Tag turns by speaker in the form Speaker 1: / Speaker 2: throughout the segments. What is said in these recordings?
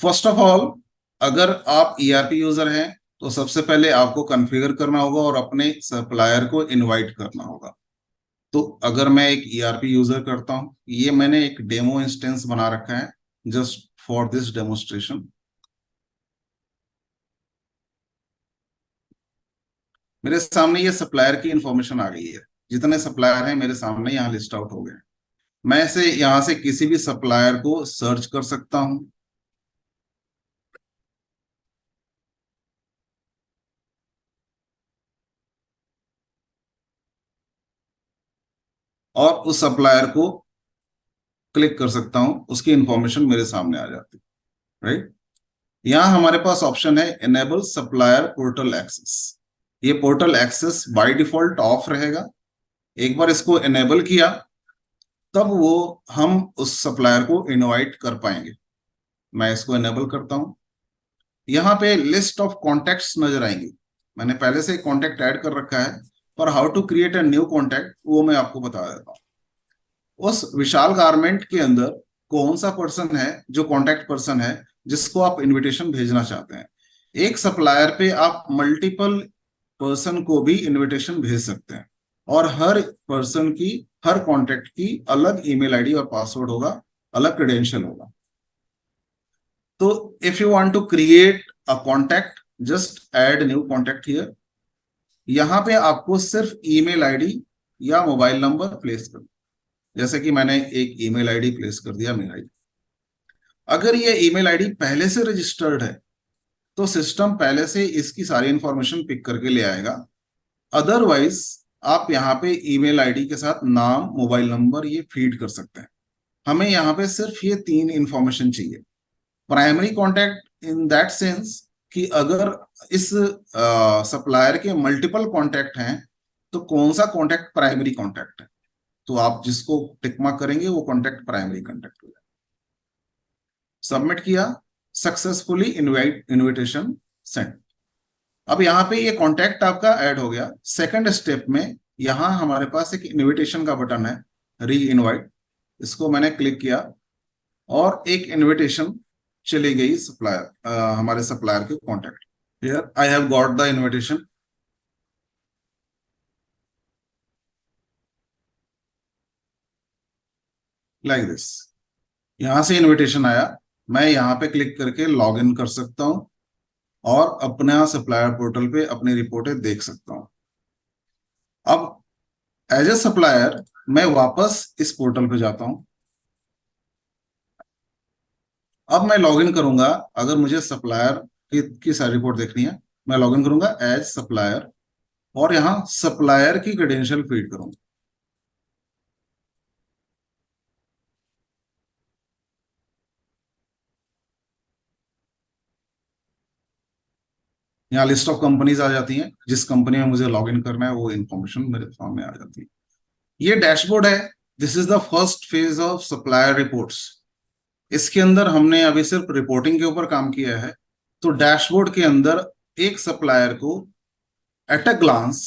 Speaker 1: First of all, अगर आप ERP user हैं तो सबसे पहले आपको कॉन्फ़िगर करना होगा और अपने सप्लायर को इनवाइट करना होगा। तो अगर मैं एक ईआरपी यूजर करता हूं, ये मैंने एक डेमो इंस्टेंस बना रखा है जस्ट फॉर दिस डेमोन्स्ट्रेशन। मेरे सामने ये सप्लायर की इंफॉर्मेशन आ गई है। जितने सप्लायर हैं मेरे सामने यहाँ लिस्ट आउट हो गए। मैं इसे यहाँ से किसी भी सप्लायर को सर्च कर सकता हूँ और उस सप्लायर को क्लिक कर सकता हूँ, उसकी इंफॉर्मेशन मेरे सामने आ जाती है। राइट, यहाँ हमारे पास ऑप्शन है इनेबल सप्लायर पोर्टल एक्सेस। ये portal access by default off रहेगा। एक बार इसको इनेबल किया तब वो हम उस सप्लायर को इनवाइट कर पाएंगे। मैं इसको इनेबल करता हूं। यहाँ पे लिस्ट ऑफ कॉन्टेक्ट्स नजर आएंगी। मैंने पहले से कॉन्टेक्ट ऐड कर रखा है, पर how to create a new contact वो मैं आपको बता देता हूँ। उस विशाल गारमेंट के अंदर कौन सा पर्सन है जो कॉन्टेक्ट पर्सन है जिसको आप इनविटेशन भेजना चाहते हैं। एक सप्लायर पे आप मल्टीपल पर्सन को भी इनविटेशन भेज सकते हैं और हर पर्सन की, हर कॉन्टेक्ट की अलग ईमेल आईडी और पासवर्ड होगा, अलग क्रेडेंशियल होगा। तो if you want to create a contact, just add new contact here. यहाँ पे आपको सिर्फ ईमेल आईडी या मोबाइल नंबर प्लेस कर, जैसे कि मैंने एक ईमेल आईडी प्लेस कर दिया मेरा। अगर ये ईमेल आईडी पहले से रजिस्टर्ड है तो सिस्टम पहले से इसकी सारी इंफॉर्मेशन पिक करके ले आएगा। अदरवाइज आप यहाँ पे ईमेल आईडी के साथ नाम, मोबाइल नंबर ये फीड कर सकते हैं। हमें यहाँ पे सिर्फ ये 3 इंफॉर्मेशन चाहिए। Primary contact in that sense कि अगर इस सप्लायर के मल्टीपल कॉन्टैक्ट हैं तो कौन सा कॉन्टैक्ट प्राइमरी कॉन्टैक्ट है, तो आप जिसको टिक मार्क करेंगे वो कॉन्टैक्ट प्राइमरी कॉन्टैक्ट हो जाएगा। सबमिट किया, सक्सेसफुली इनविटेशन सेंड। अब यहाँ पे ये कॉन्टैक्ट आपका ऐड हो गया। सेकंड स्टेप में यहाँ हमारे पास एक इनविटेशन का बटन है, री इनवाइट। इसको मैंने क्लिक किया और एक इनविटेशन चली गई सप्लायर, हमारे सप्लायर के contact. Here I have got the invitation. Like this, यहां से इनविटेशन आया। मैं यहाँ पे क्लिक करके लॉग इन कर सकता हूं और अपना सप्लायर पोर्टल पे अपनी रिपोर्टें देख सकता हूं। अब एज ए सप्लायर मैं वापस इस पोर्टल पे जाता हूं। अब मैं लॉगिन करूंगा। अगर मुझे सप्लायर की सारी रिपोर्ट देखनी है, मैं लॉगिन करूंगा एज सप्लायर और यहाँ सप्लायर की क्रेडेंशियल फीड करूंगा। यहाँ लिस्ट ऑफ कंपनीज आ जाती हैं। जिस कंपनी में मुझे लॉगिन करना है वो इन्फॉर्मेशन मेरे सामने आ जाती है। ये डैशबोर्ड है। This is the first phase of supplier reports. इसके अंदर हमने अभी सिर्फ रिपोर्टिंग के ऊपर काम किया है। तो डैशबोर्ड के अंदर एक सप्लायर को एट अ ग्लांस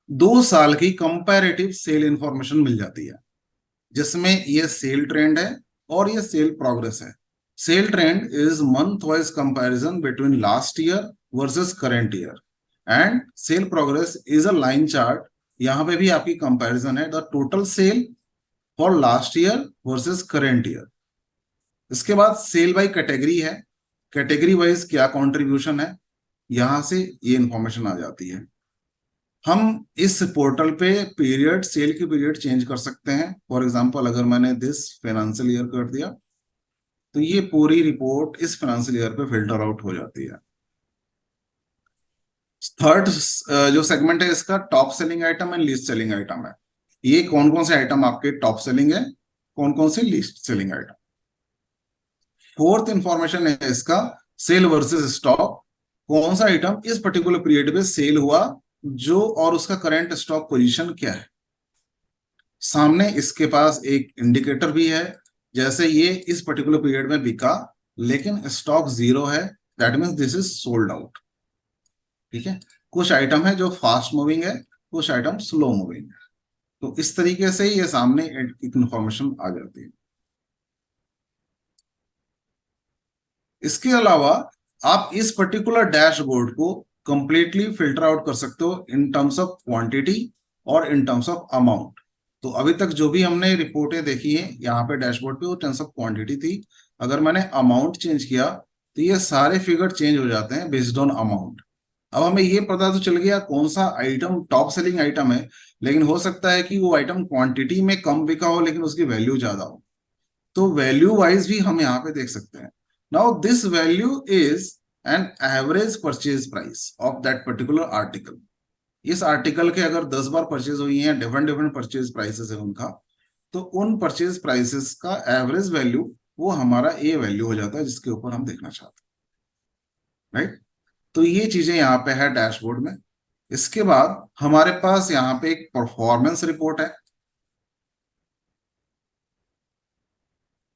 Speaker 1: 2 साल की कंपैरेटिव सेल इंफॉर्मेशन मिल जाती है, जिसमें ये सेल ट्रेंड है और ये सेल प्रोग्रेस है। Sale trend is month wise comparison between last year versus current year, and sale progress is a line chart. यहां पे भी आपकी कंपैरिजन है the total sale for last year versus current year. इसके बाद sale by category है। Category wise क्या contribution है, यहां से ये इंफॉर्मेशन आ जाती है। हम इस पोर्टल पे पीरियड, सेल की पीरियड चेंज कर सकते हैं। फॉर एग्जांपल अगर मैंने दिस फाइनेंशियल ईयर कर दिया तो ये पूरी रिपोर्ट इस फाइनेंशियल ईयर पे फिल्टर आउट हो जाती है। थर्ड जो सेगमेंट है इसका top selling item and least selling item है। ये कौन कौन से आइटम आपके टॉप सेलिंग है, कौन कौन से least selling item. Fourth information है इसका सेल वर्सेस स्टॉक। कौन सा आइटम इस पर्टिकुलर पीरियड में सेल हुआ जो, और उसका करंट स्टॉक पोजीशन क्या है। सामने इसके पास एक इंडिकेटर भी है, जैसे ये इस पर्टिकुलर पीरियड में बिका लेकिन स्टॉक 0 है, that means this is sold out. ठीक है, कुछ आइटम है जो फास्ट मूविंग है, कुछ आइटम स्लो मूविंग है। तो इस तरीके से ये सामने एक इंफॉर्मेशन आ जाती है। इसके अलावा आप इस पर्टिकुलर डैशबोर्ड को कंप्लीटली फिल्टर आउट कर सकते हो इन टर्म्स ऑफ क्वांटिटी और इन टर्म्स ऑफ अमाउंट। तो अभी तक जो भी हमने रिपोर्टें देखी हैं यहाँ पे डैशबोर्ड पे, वो टर्म्स ऑफ क्वांटिटी थी। अगर मैंने अमाउंट चेंज किया तो ये सारे फिगर चेंज हो जाते हैं बेस्ड ऑन अमाउंट। अब हमें ये पता तो चल गया कौन सा आइटम टॉप सेलिंग आइटम है, लेकिन हो सकता है कि वो आइटम क्वांटिटी में कम बिका हो लेकिन उसकी वैल्यू ज्यादा हो। तो वैल्यू वाइज भी हम यहाँ पे देख सकते हैं। Now this value is an average purchase price of that particular article. इस आर्टिकल के अगर 10 बार परचेज हुई हैं, डिफरेंट डिफरेंट परचेज प्राइसेस है उनका, तो उन परचेज प्राइसेस का एवरेज वैल्यू वो हमारा ए वैल्यू हो जाता है जिसके ऊपर हम देखना चाहते हैं, राइट। तो ये चीजें यहाँ पे है डैशबोर्ड में। इसके बाद हमारे पास यहाँ पे एक परफॉर्मेंस रिपोर्ट है।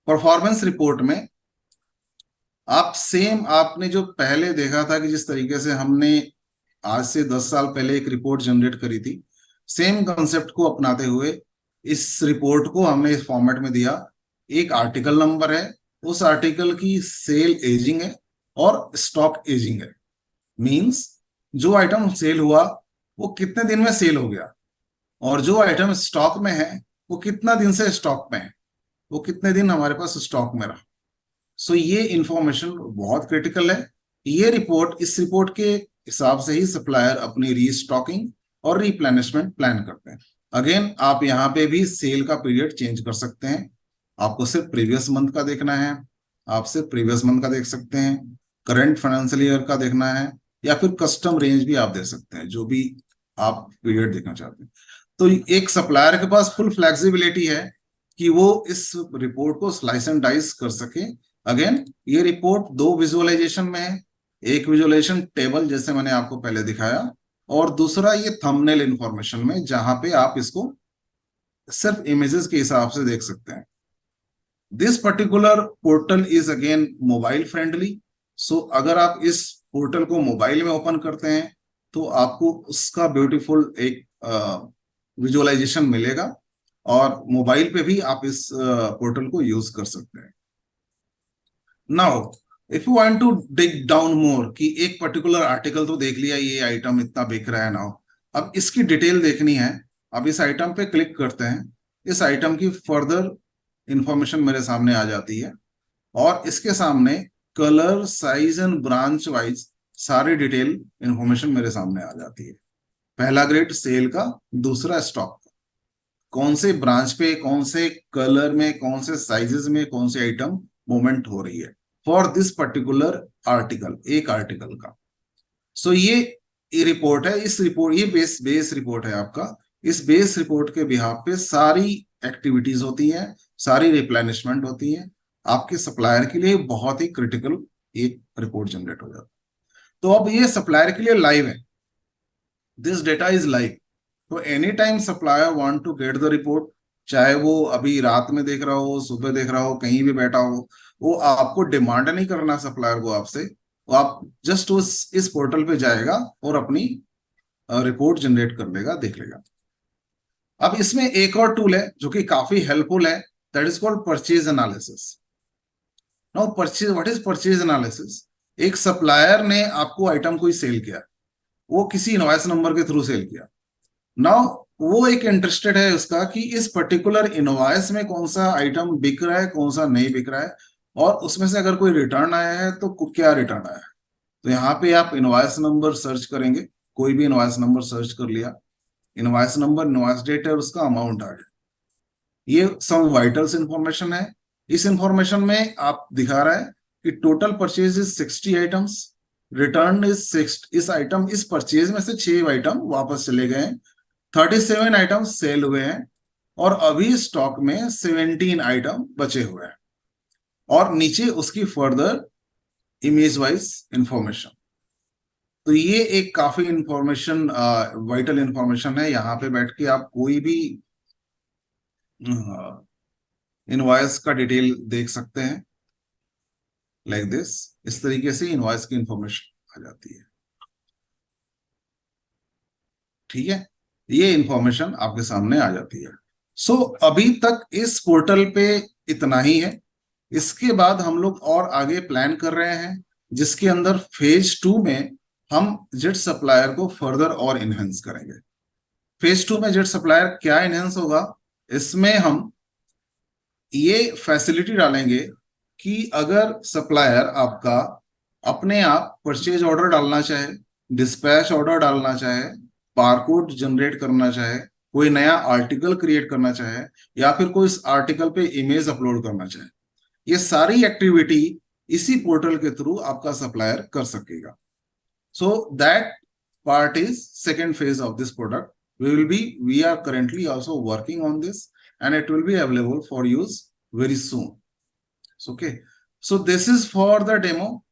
Speaker 1: परफॉर्मेंस रिपोर्ट में आप सेम आपने जो पहले देखा था कि जिस तरीके से हमने आज से 10 साल पहले एक रिपोर्ट जनरेट करी थी, सेम कंसेप्ट को अपनाते हुए इस रिपोर्ट को हमने इस फॉर्मेट में दिया। एक आर्टिकल नंबर है, उस आर्टिकल की सेल एजिंग है और स्टॉक एजिंग है। मींस जो आइटम सेल हुआ वो कितने दिन में सेल हो गया, और जो आइटम स्टॉक में है वो कितना दिन से स्टॉक में है, वो कितने दिन हमारे पास स्टॉक में रहा। सो ये इंफॉर्मेशन बहुत क्रिटिकल है। ये रिपोर्ट, इस रिपोर्ट के हिसाब से ही सप्लायर अपनी रीस्टॉकिंग और रिप्लेनिशमेंट प्लान करते हैं। अगेन आप यहाँ पे भी सेल का पीरियड चेंज कर सकते हैं। आपको सिर्फ प्रीवियस मंथ का देखना है, आप सिर्फ प्रीवियस मंथ का देख सकते हैं। करंट फाइनेंशियल ईयर का देखना है, या फिर कस्टम रेंज भी आप दे सकते हैं, जो भी आप पीरियड देखना चाहते हैं। तो एक सप्लायर के पास फुल फ्लेक्सिबिलिटी है कि वो इस रिपोर्ट को स्लाइस एंड डाइस कर सके। अगेन ये रिपोर्ट दो विजुअलाइजेशन में है, एक विजुअलाइजेशन टेबल जैसे मैंने आपको पहले दिखाया, और दूसरा ये थंबनेल इंफॉर्मेशन में, जहां पे आप इसको सिर्फ इमेजेस के हिसाब से देख सकते हैं। This particular portal is again mobile friendly. So अगर आप इस पोर्टल को मोबाइल में ओपन करते हैं तो आपको उसका ब्यूटीफुल एक विजुअलाइजेशन मिलेगा, और मोबाइल पे भी आप इस पोर्टल को यूज कर सकते हैं। Now if you want to dig down more, कि एक पर्टिकुलर आर्टिकल तो देख लिया, ये आइटम इतना बिक रहा है, नाउ अब इसकी डिटेल देखनी है। अब इस आइटम पे क्लिक करते हैं, इस आइटम की फर्दर इंफॉर्मेशन मेरे सामने आ जाती है, और इसके सामने colour, size and branch wise सारी डिटेल इंफॉर्मेशन मेरे सामने आ जाती है। पहला ग्रेड सेल का, दूसरा स्टॉक का, कौन से ब्रांच पे, कौन से कलर में, कौन से साइजेस में, कौन से आइटम मूवमेंट हो रही है फॉर दिस पर्टिकुलर आर्टिकल, एक आर्टिकल का। सो ये रिपोर्ट है, इस रिपोर्ट, ये बेस रिपोर्ट है आपका। इस बेस रिपोर्ट के बिहाफ पे सारी एक्टिविटीज होती हैं, सारी रिप्लेनिशमेंट होती है। आपके सप्लायर के लिए बहुत ही क्रिटिकल एक रिपोर्ट जनरेट हो जाता है। तो अब ये सप्लायर के लिए लाइव है, दिस डेटा इज लाइव। तो any time supplier want to get the report, चाहे वो अभी रात में देख रहा हो, सुबह देख रहा हो, कहीं भी बैठा हो, वो आपको डिमांड नहीं करना सप्लायर को आपसे, वो आप जस्ट उस इस पोर्टल पे जाएगा और अपनी रिपोर्ट जनरेट कर लेगा, देख लेगा। अब इसमें एक और टूल है जो कि काफी हेल्पफुल है, that is called purchase analysis. Now purchase, what is purchase analysis? एक सप्लायर ने आपको आइटम कोई सेल किया, वो किसी इनवॉइस नंबर के थ्रू सेल किया। नाउ वो एक इंटरेस्टेड है उसका कि इस पर्टिकुलर इनवॉइस में कौन सा आइटम बिक रहा है, कौन सा नहीं बिक रहा है, और उसमें से अगर कोई रिटर्न आया है तो क्या रिटर्न आया है। तो यहाँ पे आप इनवॉइस नंबर सर्च करेंगे, कोई भी इनवॉइस नंबर सर्च कर लिया, इनवॉइस नंबर, इनवॉइस डेट है, उसका अमाउंट आ गया। ये सब वाइटल्स इंफॉर्मेशन है। इस इंफॉर्मेशन में आप दिखा रहा है कि total purchase is 60 items, return is 6। इस आइटम, इस परचेज में से 6 आइटम वापस चले गए, 37 आइटम सेल हुए हैं, और अभी स्टॉक में 17 आइटम बचे हुए हैं, और नीचे उसकी फर्दर इमेज वाइज इंफॉर्मेशन। तो ये एक काफी इंफॉर्मेशन, वाइटल इंफॉर्मेशन है। यहाँ पे बैठ के आप कोई भी इनवॉइस का डिटेल देख सकते हैं, लाइक दिस। इस तरीके से इनवॉइस की इंफॉर्मेशन आ जाती है, ठीक है। ये इंफॉर्मेशन आपके सामने आ जाती है। सो अभी तक इस पोर्टल पे इतना ही है। इसके बाद हम लोग और आगे प्लान कर रहे हैं, जिसके अंदर फेज 2 में हम जेट सप्लायर को फर्दर और इनहेंस करेंगे। फेज 2 में जेट सप्लायर क्या इनहेंस होगा, इसमें हम ये फैसिलिटी डालेंगे कि अगर सप्लायर आपका अपने आप परचेज ऑर्डर डालना चाहे, डिस्पैच ऑर्डर डालना चाहे, बारकोड जनरेट करना चाहे, कोई नया आर्टिकल क्रिएट करना चाहे, या फिर कोई इस आर्टिकल पे इमेज अपलोड करना चाहे, ये सारी एक्टिविटी इसी पोर्टल के थ्रू आपका सप्लायर कर सकेगा। So that part is second phase of this product. We are currently also working on this, and it will be available for use very soon. Okay, so this is for the demo.